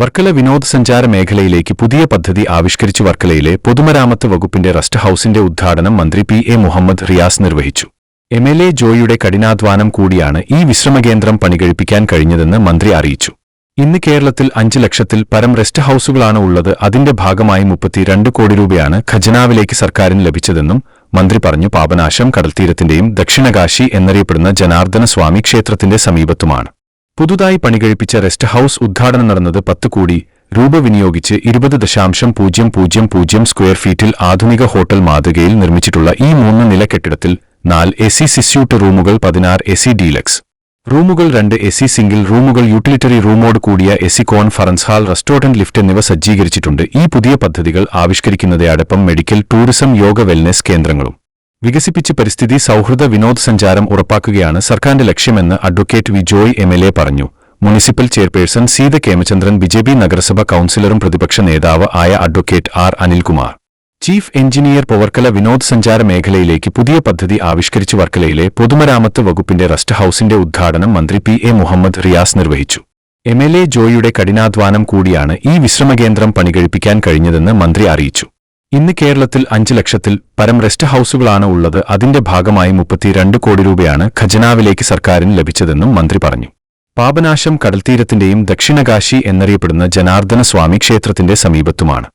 വർക്കല വിനോദസഞ്ചാര മേഖലയിലേക്ക് പുതിയ പദ്ധതി ആവിഷ്കരിച്ചു. വർക്കലയിലെ പൊതുമരാമത്ത് വകുപ്പിന്റെ റെസ്റ്റ് ഹൌസിന്റെ ഉദ്ഘാടനം മന്ത്രി പി.എ. മുഹമ്മദ് റിയാസ് നിർവഹിച്ചു. എം.എൽ.എ. ജോയിയുടെ കഠിനാധ്വാനം കൂടിയാണ് ഈ വിശ്രമകേന്ദ്രം പണികഴിപ്പിക്കാൻ കഴിഞ്ഞതെന്ന് മന്ത്രി അറിയിച്ചു. ഇന്ന് കേരളത്തിൽ 5 ലക്ഷത്തിൽ പരം റെസ്റ്റ് ഹൌസുകളാണ് ഉള്ളത്. അതിന്റെ ഭാഗമായി 32 കോടി രൂപയാണ് ഖജനാവിലേക്ക് സർക്കാരിന് ലഭിച്ചതെന്നും മന്ത്രി പറഞ്ഞു. പാപനാശം കടൽത്തീരത്തിന്റെയും ദക്ഷിണകാശി എന്നറിയപ്പെടുന്ന ജനാർദ്ദന സ്വാമി ക്ഷേത്രത്തിന്റെ സമീപത്തുമാണ് പുതുതായി പണികഴിപ്പിച്ച റെസ്റ്റ് ഹൌസ്. ഉദ്ഘാടനം നടന്നത് 10 കോടി രൂപ വിനിയോഗിച്ച് 20.000 സ്ക്വയർ ഫീറ്റിൽ ആധുനിക ഹോട്ടൽ മാതൃകയിൽ നിർമ്മിച്ചിട്ടുള്ള ഈ 3 നില കെട്ടിടത്തിൽ 4 എസി സിസ്യൂട്ട് റൂമുകൾ, 16 എസി ഡീലക്സ് റൂമുകൾ, 2 എസി സിംഗിൾ റൂമുകൾ, യൂട്ടിലിറ്ററി റൂമോട് കൂടിയ AC conference hall, restaurant, lift എന്നിവ സജ്ജീകരിച്ചിട്ടുണ്ട്. ഈ പുതിയ പദ്ധതികൾ ആവിഷ്കരിക്കുന്നതോടൊപ്പം മെഡിക്കൽ, ടൂറിസം, യോഗ, വെൽനെസ് കേന്ദ്രങ്ങളും വികസിപ്പിച്ച് പരിസ്ഥിതി സൗഹൃദ വിനോദസഞ്ചാരം ഉറപ്പാക്കുകയാണ് സർക്കാരിന്റെ ലക്ഷ്യമെന്ന് അഡ്വക്കേറ്റ് വി ജോയ് എം.എൽ.എ. പറഞ്ഞു. Municipal chairperson Seetha Hemachandran, BJP നഗരസഭ കൌൺസിലറും പ്രതിപക്ഷ നേതാവ് ആയ advocate R. Anilkumar, chief engineer Varkala വിനോദസഞ്ചാര മേഖലയിലേക്ക് പുതിയ പദ്ധതി ആവിഷ്കരിച്ചു. വർക്കലയിലെ പൊതുമരാമത്ത് വകുപ്പിന്റെ റെസ്റ്റ് ഹൌസിന്റെ ഉദ്ഘാടനം മന്ത്രി പി.എ. മുഹമ്മദ് റിയാസ് നിർവഹിച്ചു. എം.എൽ.എ. ജോയിയുടെ കഠിനാധ്വാനം കൂടിയാണ് ഈ വിശ്രമകേന്ദ്രം പണികഴിപ്പിക്കാൻ കഴിഞ്ഞതെന്ന് മന്ത്രി അറിയിച്ചു. ഇന്ന് കേരളത്തിൽ 5 ലക്ഷത്തിൽ പരം റെസ്റ്റ് ഹൌസുകളാണ് ഉള്ളത്. അതിന്റെ ഭാഗമായി 32 കോടി രൂപയാണ് ഖജനാവിലേക്ക് സർക്കാരിന് ലഭിച്ചതെന്നും മന്ത്രി പറഞ്ഞു. പാപനാശം കടൽത്തീരത്തിന്റെയും ദക്ഷിണകാശി എന്നറിയപ്പെടുന്ന ജനാർദ്ദന സ്വാമി ക്ഷേത്രത്തിന്റെ സമീപത്തുമാണ്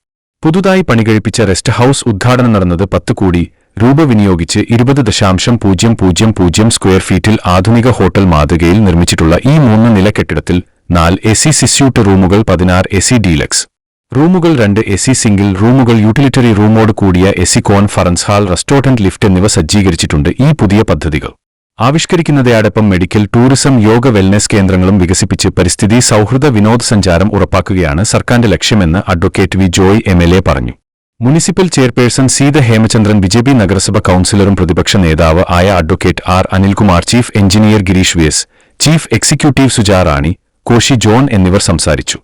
പുതുതായി പണികഴിപ്പിച്ച റെസ്റ്റ് ഹൌസ്. ഉദ്ഘാടനം നടന്നത് 10 കോടി രൂപ വിനിയോഗിച്ച് 20.000 സ്ക്വയർ ഫീറ്റിൽ ആധുനിക ഹോട്ടൽ മാതൃകയിൽ നിർമ്മിച്ചിട്ടുള്ള ഈ 3 നില കെട്ടിടത്തിൽ 4 എസി സിസ്യൂട്ട് റൂമുകൾ, 16 എസി ഡീലക്സ് റൂമുകൾ, 2 എസി സിംഗിൾ റൂമുകൾ, യൂട്ടിലിറ്ററി റൂമോട് കൂടിയ AC conference hall, restaurant, lift എന്നിവ സജ്ജീകരിച്ചിട്ടുണ്ട്. ഈ പുതിയ പദ്ധതികൾ ആവിഷ്കരിക്കുന്നതോടൊപ്പം മെഡിക്കൽ, ടൂറിസം, യോഗ, വെൽനെസ് കേന്ദ്രങ്ങളും വികസിപ്പിച്ച് പരിസ്ഥിതി സൗഹൃദ വിനോദസഞ്ചാരം ഉറപ്പാക്കുകയാണ് സർക്കാരിന്റെ ലക്ഷ്യമെന്ന് അഡ്വക്കേറ്റ് വി ജോയ് എം.എൽ.എ. പറഞ്ഞു. Municipal chairperson Seetha Hemachandran, BJP നഗരസഭ കൌൺസിലറും പ്രതിപക്ഷ നേതാവ് ആയ advocate R. Anilkumar, chief engineer Girish V S., chief executive Suja Rani, Koshy John എന്നിവർ സംസാരിച്ചു.